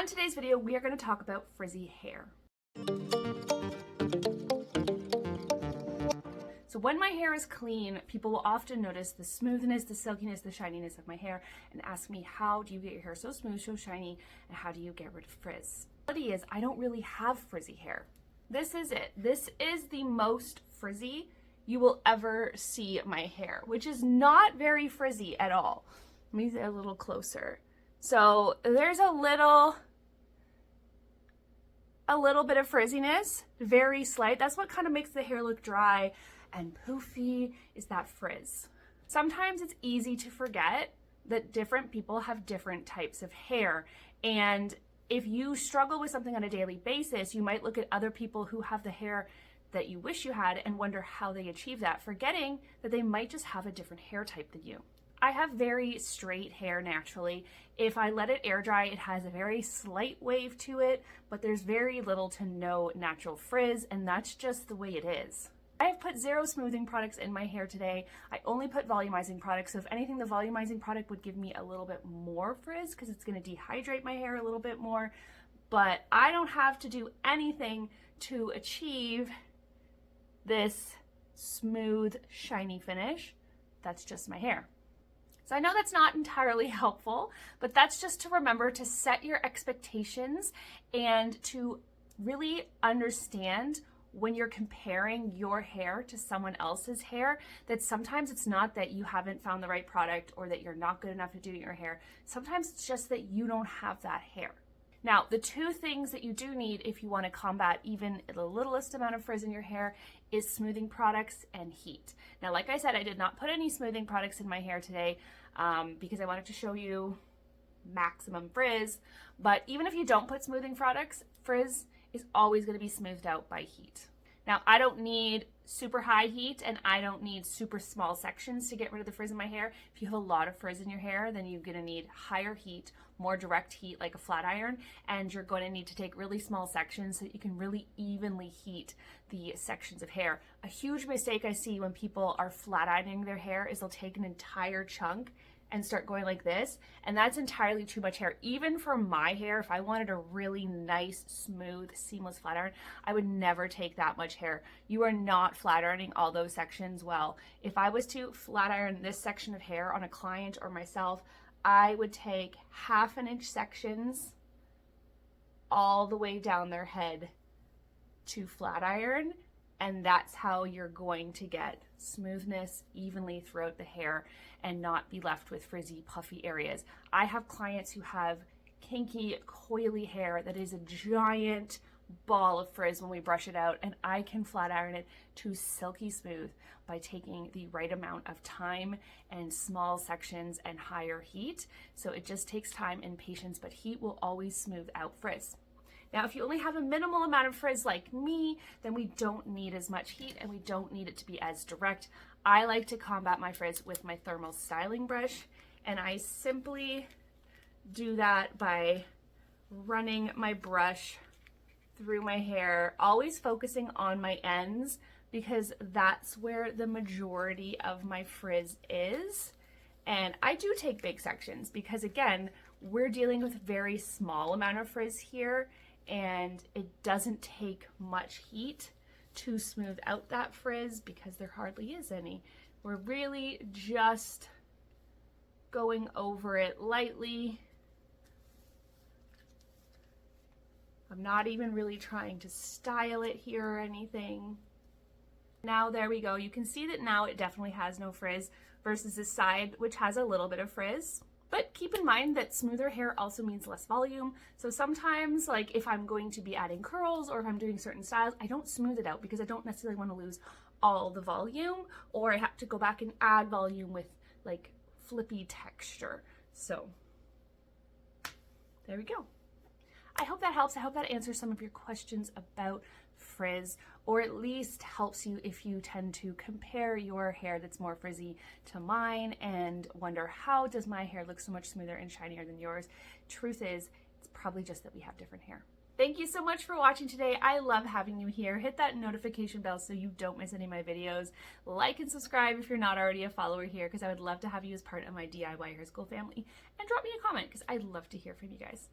On today's video, we are going to talk about frizzy hair. So when my hair is clean, people will often notice the smoothness, the silkiness, the shininess of my hair and ask me, how do you get your hair so smooth, so shiny, and how do you get rid of frizz? The reality is, I don't really have frizzy hair. This is it. This is the most frizzy you will ever see my hair, which is not very frizzy at all. Let me get a little closer. So there's a little bit of frizziness, very slight. That's what kind of makes the hair look dry and poofy, is that frizz. Sometimes it's easy to forget that different people have different types of hair. And if you struggle with something on a daily basis, you might look at other people who have the hair that you wish you had and wonder how they achieve that, forgetting that they might just have a different hair type than you. I have very straight hair naturally. If I let it air dry, it has a very slight wave to it, but there's very little to no natural frizz, and that's just the way it is. I have put 0 smoothing products in my hair today. I only put volumizing products, so if anything, the volumizing product would give me a little bit more frizz because it's going to dehydrate my hair a little bit more, but I don't have to do anything to achieve this smooth, shiny finish. That's just my hair. So I know that's not entirely helpful, but that's just to remember to set your expectations and to really understand when you're comparing your hair to someone else's hair, that sometimes it's not that you haven't found the right product or that you're not good enough at doing your hair. Sometimes it's just that you don't have that hair. Now, the 2 things that you do need if you want to combat even the littlest amount of frizz in your hair is smoothing products and heat. Now, like I said, I did not put any smoothing products in my hair today because I wanted to show you maximum frizz. But even if you don't put smoothing products, frizz is always going to be smoothed out by heat. Now, I don't need super high heat and I don't need super small sections to get rid of the frizz in my hair. If you have a lot of frizz in your hair, then you're going to need higher heat, more direct heat like a flat iron, and you're going to need to take really small sections so that you can really evenly heat the sections of hair. A huge mistake I see when people are flat ironing their hair is they'll take an entire chunk and start going like this, and that's entirely too much hair. Even for my hair, if I wanted a really nice, smooth, seamless flat iron, I would never take that much hair. You are not flat ironing all those sections well. If I was to flat iron this section of hair on a client or myself, I would take 1/2 inch sections all the way down their head to flat iron, and that's how you're going to get smoothness evenly throughout the hair and not be left with frizzy, puffy areas. I have clients who have kinky, coily hair that is a giant ball of frizz when we brush it out, and I can flat iron it to silky smooth by taking the right amount of time and small sections and higher heat. So it just takes time and patience, but heat will always smooth out frizz. Now, if you only have a minimal amount of frizz like me, then we don't need as much heat and we don't need it to be as direct. I like to combat my frizz with my thermal styling brush, and I simply do that by running my brush through my hair, always focusing on my ends because that's where the majority of my frizz is. And I do take big sections because, again, we're dealing with a very small amount of frizz here, and it doesn't take much heat to smooth out that frizz because there hardly is any. We're really just going over it lightly. I'm not even really trying to style it here or anything. Now there we go. You can see that now it definitely has no frizz versus this side, which has a little bit of frizz. But keep in mind that smoother hair also means less volume. So sometimes, like if I'm going to be adding curls or if I'm doing certain styles, I don't smooth it out because I don't necessarily want to lose all the volume, or I have to go back and add volume with like flippy texture. So there we go. I hope that helps. I hope that answers some of your questions about frizz, or at least helps you if you tend to compare your hair that's more frizzy to mine and wonder, how does my hair look so much smoother and shinier than yours? Truth is, it's probably just that we have different hair. Thank you so much for watching today. I love having you here. Hit that notification bell so you don't miss any of my videos. Like and subscribe if you're not already a follower here, because I would love to have you as part of my DIY Hair School family. And drop me a comment because I'd love to hear from you guys.